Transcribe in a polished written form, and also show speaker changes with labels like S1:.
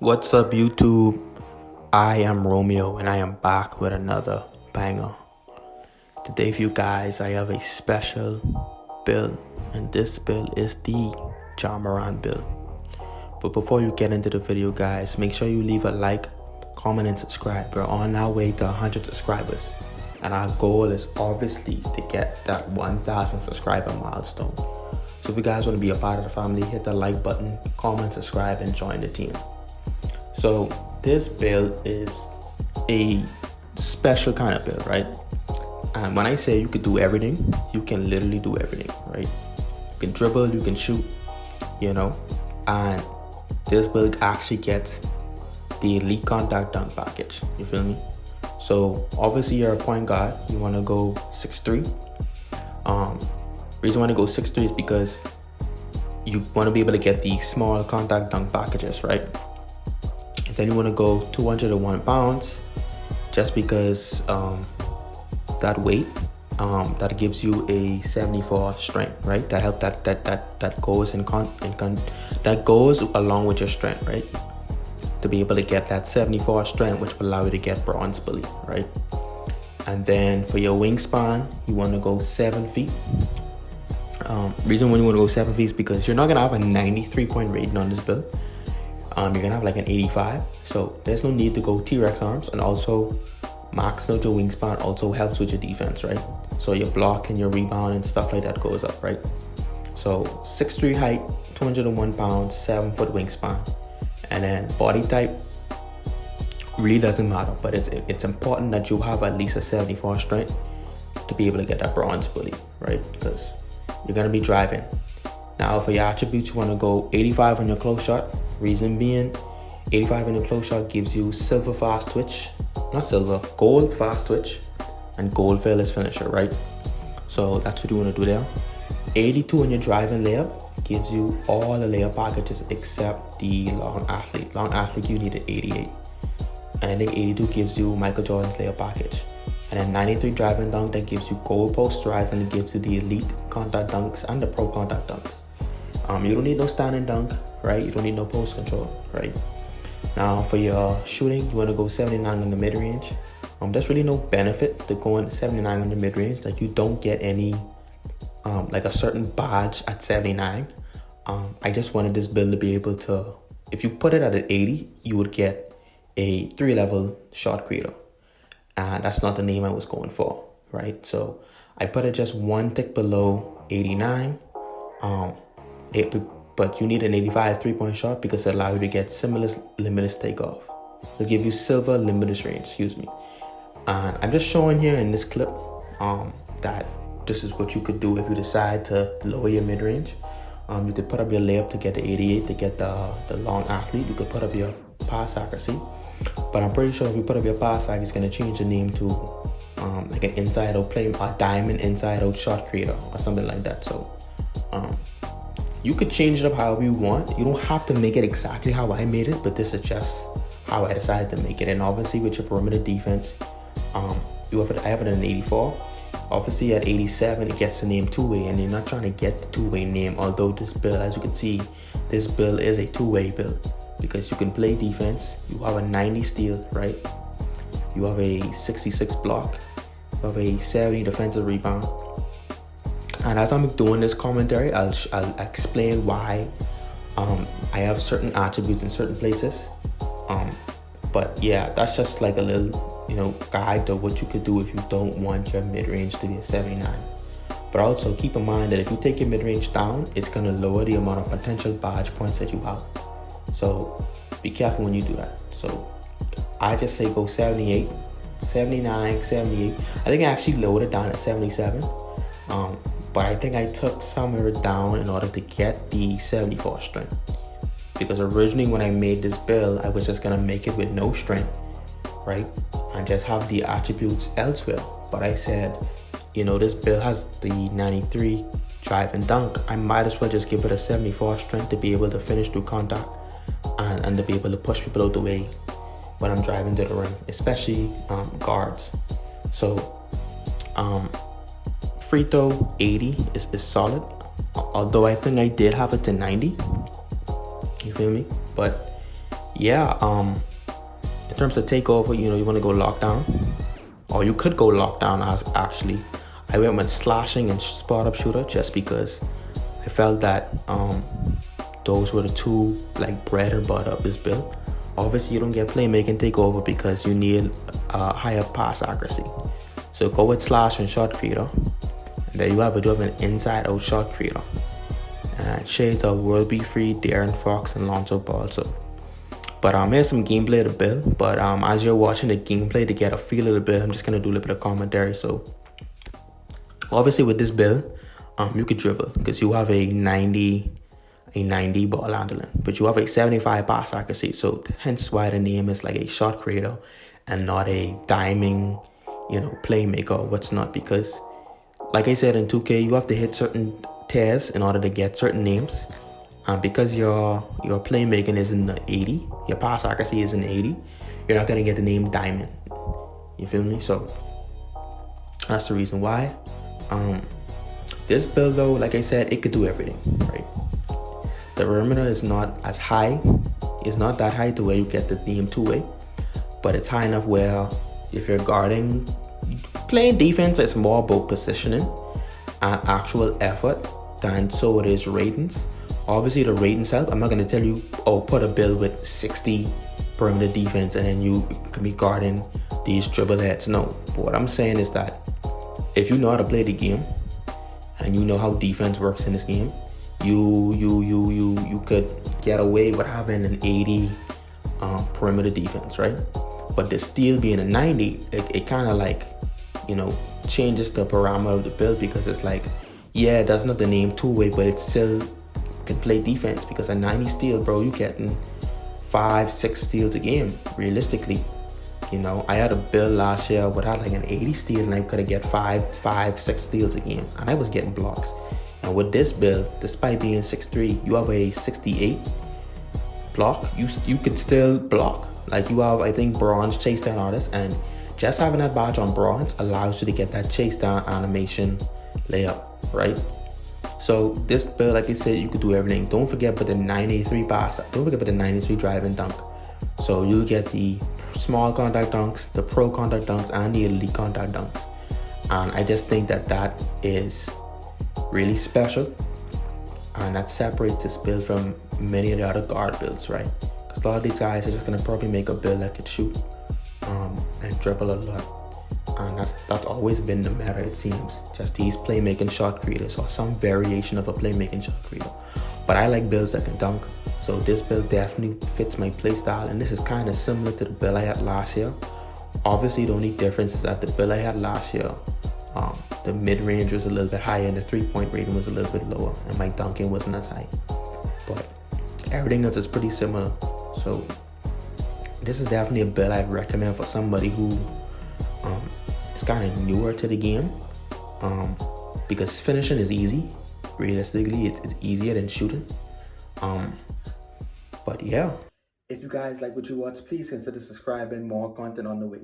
S1: What's up, YouTube? I am Romeo and I am back with another banger. Today, for you guys, I have a special build, and this build is the Morant build. But before you get into the video, guys, make sure you leave a like, comment, and subscribe. We're on our way to 100 subscribers, and our goal is obviously to get that 1,000 subscriber milestone. So if you guys want to be a part of the family, hit the like button, comment, subscribe, and join the team. So this build is a special kind of build, right? And when I say you could do everything, you can literally do everything, right? You can dribble, you can shoot, and this build actually gets the elite contact dunk package, you feel me? So obviously you're a point guard, you want to go 6'3". Reason why I go 6'3" is because you want to be able to get the small contact dunk packages, right? And then you want to go 201 pounds, just because that weight that gives you a 74 strength, right? That help that goes that goes along with your strength, right? To be able to get that 74 strength, which will allow you to get bronze bully, right? And then for your wingspan, you want to go 7 feet. Reason why you want to go 7 feet is because you're not gonna have a 93 point rating on this build. You're gonna have like an 85, so there's no need to go T-Rex arms. And also maxing out your wingspan also helps with your defense, right? So your block and your rebound and stuff like that goes up, right? So 6'3" height, 201 pounds, 7 foot wingspan. And then body type really doesn't matter, but it's important that you have at least a 74 strength to be able to get that bronze bully, right? Because you're gonna be driving. Now for your attributes, you want to go 85 on your close shot. Reason being, 85 on your close shot gives you silver fast twitch, not silver, gold fast twitch, and gold fearless finisher, right? So that's what you want to do there. 82 on your driving layup gives you all the layup packages except the long athlete. Long athlete, you need an 88. And I think 82 gives you Michael Jordan's layup package. And then 93 driving dunk, that gives you gold posterized, and it gives you the elite contact dunks and the pro contact dunks. You don't need no standing dunk, right? You don't need no post control, right? Now for your shooting, you want to go 79 on the mid range. There's really no benefit to going 79 on the mid range. Like, you don't get any like a certain badge at 79. I just wanted this build to be able to, if you put it at an 80, you would get a 3-level shot creator. And that's not the name I was going for, right? So I put it just one tick below 89. But you need an 85 3-point shot because it allows you to get similar limitless takeoff. It'll give you silver limitless range, And I'm just showing here in this clip that this is what you could do if you decide to lower your mid-range. You could put up your layup to get the 88 to get the long athlete. You could put up your pass accuracy. But I'm pretty sure if you put up your pass accuracy, it's going to change the name to like an inside-out play, a diamond inside-out shot creator or something like that. So you could change it up however you want. You don't have to make it exactly how I made it, but this is just how I decided to make it. And obviously with your perimeter defense, I have it at an 84. Obviously at 87, it gets the name two-way, and you're not trying to get the two-way name. Although this build, as you can see, this build is a two-way build because you can play defense. You have a 90 steal, right? You have a 66 block. You have a 70 defensive rebound. And as I'm doing this commentary, I'll explain why I have certain attributes in certain places. But yeah, that's just like a little, guide to what you could do if you don't want your mid-range to be a 79. But also keep in mind that if you take your mid-range down, it's going to lower the amount of potential badge points that you have. So be careful when you do that. So I just say go 78, 79, 78. I think I actually lowered it down at 77. But I think I took some of it down in order to get the 74 strength. Because originally when I made this build, I was just going to make it with no strength, right? And just have the attributes elsewhere. But I said, this build has the 93 drive and dunk. I might as well just give it a 74 strength to be able to finish through contact and to be able to push people out the way when I'm driving to the rim, especially guards. So free throw 80 is solid, although I think I did have it to 90. You feel me? But yeah, in terms of takeover, you know, you want to go lockdown, or you could go lockdown. As actually, I went with slashing and spot up shooter just because I felt that those were the two like bread and butter of this build. Obviously, you don't get playmaking takeover because you need higher pass accuracy. So go with slash and shot creator. And there you have it. You have an inside-out shot creator. And shades of World Be Free, Darren Fox, and Lonzo Ball. So, but here's some gameplay of the build. But as you're watching the gameplay to get a feel of the build, I'm just gonna do a little bit of commentary. So, obviously with this build, you could dribble because you have a 90 ball handling, but you have a 75 pass accuracy. So hence why the name is like a shot creator and not a diming, you know, playmaker or what's not. Because like I said in 2K, you have to hit certain tiers in order to get certain names. Because your playmaking is in the 80, your pass accuracy is in the 80, you're not gonna get the name diamond. You feel me? So that's the reason why. This build though, like I said, it could do everything, right? The perimeter is not as high. It's not that high to where you get the name two-way, but it's high enough where if you're guarding, playing defense, it's more about positioning and actual effort than so it is ratings. Obviously the ratings help. I'm not going to tell you, oh, put a build with 60 perimeter defense and then you can be guarding these dribble heads. No, but what I'm saying is that if you know how to play the game and you know how defense works in this game, you could get away with having an 80 perimeter defense, right? But the steal being a 90, it kind of like, you know, changes the parameter of the build, because it's like, yeah, that's not the name two-way, but it still can play defense, because a 90 steal, bro, you getting 5-6 steals a game realistically. You know, I had a build last year without like an 80 steal and I could have get 5-6 steals a game and I was getting blocks. And with this build, despite being 6'3", you have a 68 block. You could still block. Like you have, I think, bronze chase down artist, and just having that badge on bronze allows you to get that chase down animation layup, right? So this build, like I said, you could do everything. Don't forget about the 983 pass. Don't forget about the 93 drive and dunk. So you'll get the small contact dunks, the pro contact dunks, and the elite contact dunks. And I just think that that is really special, and that separates this build from many of the other guard builds, right? Because a lot of these guys are just gonna probably make a build that could shoot and dribble a lot, and that's always been the matter, it seems. Just these playmaking shot creators or some variation of a playmaking shot creator. But I like builds that can dunk, so this build definitely fits my playstyle, and this is kind of similar to the build I had last year. Obviously, the only difference is that the build I had last year, the mid-range was a little bit higher and the three-point rating was a little bit lower, and my dunking wasn't as high. But everything else is pretty similar. So this is definitely a build I'd recommend for somebody who is kind of newer to the game, because finishing is easy. Realistically, it's easier than shooting. But yeah, if you guys like what you watch, please consider subscribing. More content on the way.